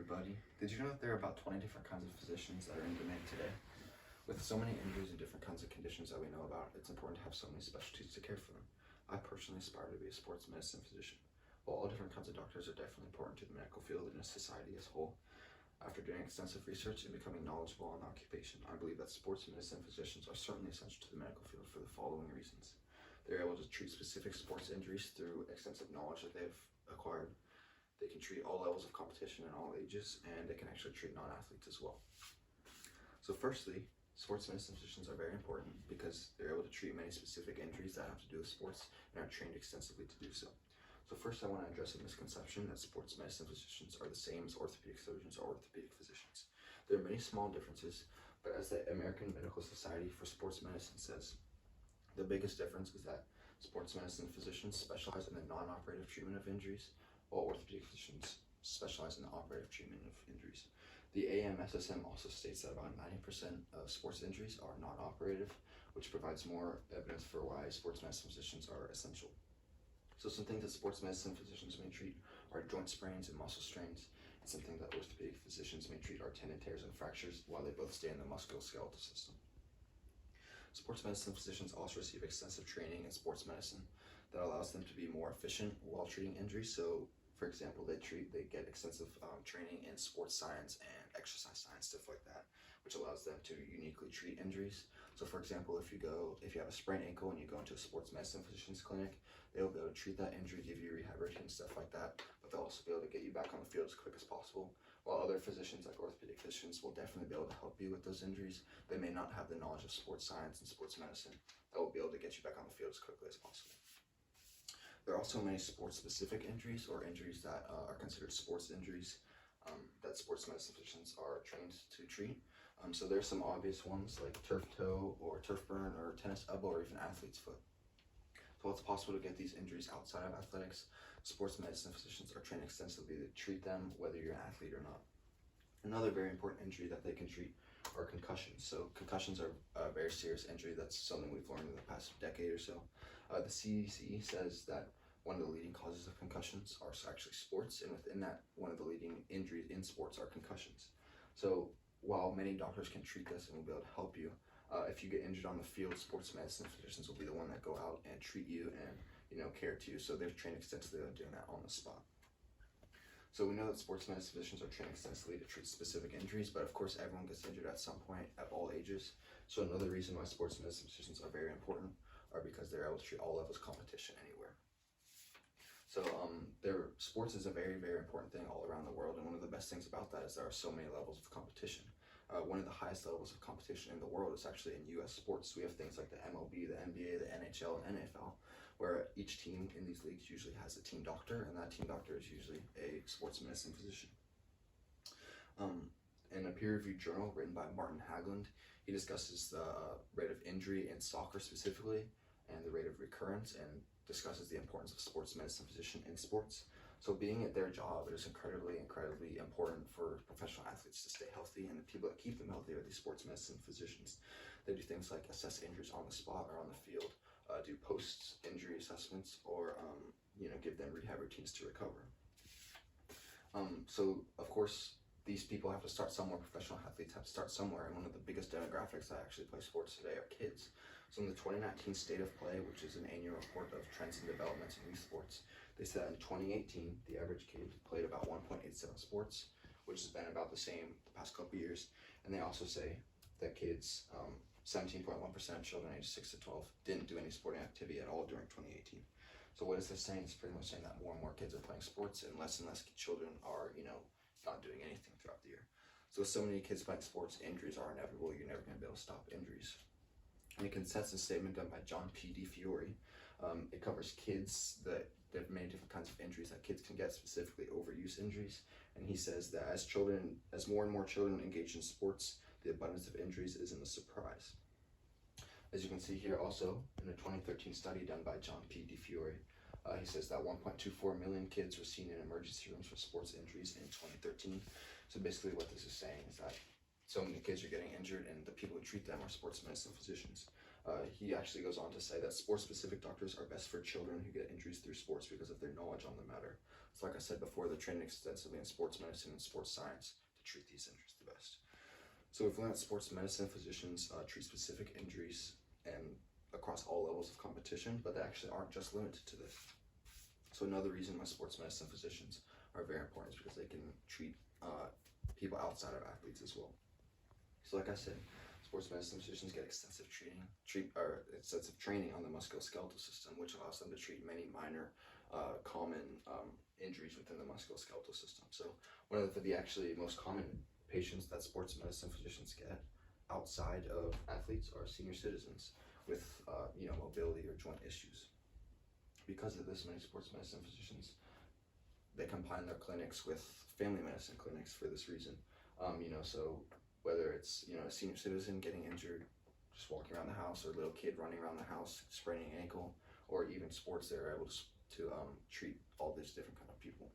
everybody. Did you know that there are about 20 different kinds of physicians that are in demand today? With so many injuries and different kinds of conditions that we know about, it's important to have so many specialties to care for them. I personally aspire to be a sports medicine physician. While all different kinds of doctors are definitely important to the medical field and a society as a whole, after doing extensive research and becoming knowledgeable on the occupation, I believe that sports medicine physicians are certainly essential to the medical field for the following reasons. They're able to treat specific sports injuries through extensive knowledge that they've acquired. They can treat all levels of competition and all ages, and they can actually treat non-athletes as well. So firstly, sports medicine physicians are very important because they're able to treat many specific injuries that have to do with sports and are trained extensively to do so. So first I want to address a misconception that sports medicine physicians are the same as orthopedic surgeons or orthopedic physicians. There are many small differences, but as the American Medical Society for Sports Medicine says, the biggest difference is that sports medicine physicians specialize in the non-operative treatment of injuries, while orthopedic physicians specialize in the operative treatment of injuries. The AMSSM also states that about 90% of sports injuries are non-operative, which provides more evidence for why sports medicine physicians are essential. So some things that sports medicine physicians may treat are joint sprains and muscle strains, and some things that orthopedic physicians may treat are tendon tears and fractures, while they both stay in the musculoskeletal system. Sports medicine physicians also receive extensive training in sports medicine that allows them to be more efficient while treating injuries. So, for example, they get extensive training in sports science and exercise science, stuff like that, which allows them to uniquely treat injuries. So, for example, if you have a sprained ankle and you go into a sports medicine physician's clinic, they'll be able to treat that injury, give you rehab routine, stuff like that, but they'll also be able to get you back on the field as quick as possible. While other physicians, like orthopedic physicians, will definitely be able to help you with those injuries, they may not have the knowledge of sports science and sports medicine that will be able to get you back on the field as quickly as possible. There are also many sports-specific injuries or injuries that are considered sports injuries that sports medicine physicians are trained to treat. So there's some obvious ones like turf toe or turf burn or tennis elbow or even athlete's foot. So it's possible to get these injuries outside of athletics. Sports medicine physicians are trained extensively to treat them whether you're an athlete or not. Another very important injury that they can treat are concussions. So concussions are a very serious injury. That's something we've learned in the past decade or so. The CDC says that one of the leading causes of concussions are actually sports, and within that, one of the leading injuries in sports are concussions. So while many doctors can treat this and will be able to help you, if you get injured on the field, sports medicine physicians will be the one that go out and treat you and care to you. So they're trained extensively on doing that on the spot. So we know that sports medicine physicians are trained extensively to treat specific injuries, but of course everyone gets injured at some point at all ages. So another reason why sports medicine physicians are very important are because they're able to treat all levels of competition anywhere. So sports is a very, very important thing all around the world, and one of the best things about that is there are so many levels of competition. One of the highest levels of competition in the world is actually in U.S. sports. We have things like the MLB, the NBA, the NHL, and NFL, where each team in these leagues usually has a team doctor, and that team doctor is usually a sports medicine physician. In a peer-reviewed journal written by Martin Haglund, he discusses the rate of injury in soccer specifically and the rate of recurrence, and discusses the importance of sports medicine physician in sports. So being at their job, it is incredibly, incredibly important for professional athletes to stay healthy, and the people that keep them healthy are these sports medicine physicians. They do things like assess injuries on the spot or on the field, do post-injury assessments, or give them rehab routines to recover. So of course, these people have to start somewhere. Professional athletes have to start somewhere, and one of the biggest demographics that actually play sports today are kids. So in the 2019 State of Play, which is an annual report of trends and developments in youth sports, they said in 2018, the average kid played about 1.87 sports, which has been about the same the past couple years. And they also say that kids, 17.1% of children ages 6 to 12 didn't do any sporting activity at all during 2018. So what is this saying? It's pretty much saying that more and more kids are playing sports and less children are, not doing anything throughout the year. So with so many kids playing sports, injuries are inevitable. You're never going to be able to stop injuries. In a consensus statement done by John P. DiFiore, it covers kids, there are many different kinds of injuries that kids can get, specifically overuse injuries. And he says that as more and more children engage in sports, the abundance of injuries isn't a surprise. As you can see here also, in a 2013 study done by John P. DiFiore, he says that 1.24 million kids were seen in emergency rooms for sports injuries in 2013. So basically what this is saying is that so many kids are getting injured, and the people who treat them are sports medicine physicians. He actually goes on to say that sports-specific doctors are best for children who get injuries through sports because of their knowledge on the matter. So like I said before, they're trained extensively in sports medicine and sports science to treat these injuries the best. So we've learned that sports medicine physicians treat specific injuries and across all levels of competition, but they actually aren't just limited to this. So another reason why sports medicine physicians are very important is because they can treat people outside of athletes as well. So like I said, sports medicine physicians get extensive training on the musculoskeletal system, which allows them to treat many minor common injuries within the musculoskeletal system. So one of the actually most common patients that sports medicine physicians get outside of athletes are senior citizens with mobility or joint issues. Because of this, many sports medicine physicians, they combine their clinics with family medicine clinics for this reason. So whether it's a senior citizen getting injured just walking around the house, or a little kid running around the house spraining an ankle, or even sports, they're able to treat all these different kind of people.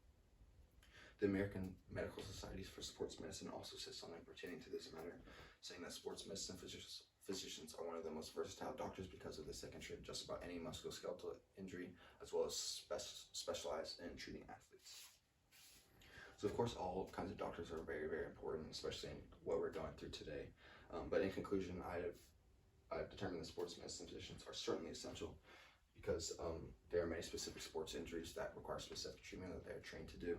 The American Medical Societies for Sports Medicine also says something pertaining to this matter, saying that sports medicine physicians are one of the most versatile doctors because of this. They can treat just about any musculoskeletal injury, as well as specialize in treating athletes. So of course, all kinds of doctors are very, very important, especially in what we're going through today. But in conclusion, I've determined that sports medicine physicians are certainly essential because there are many specific sports injuries that require specific treatment that they're trained to do.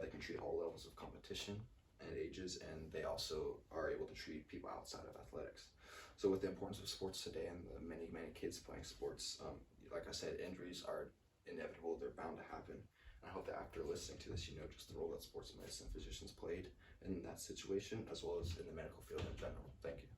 They can treat all levels of competition and ages, and they also are able to treat people outside of athletics. So with the importance of sports today and the many, many kids playing sports, like I said, injuries are inevitable. They're bound to happen. And I hope that after listening to this, you know just the role that sports medicine physicians played in that situation, as well as in the medical field in general. Thank you.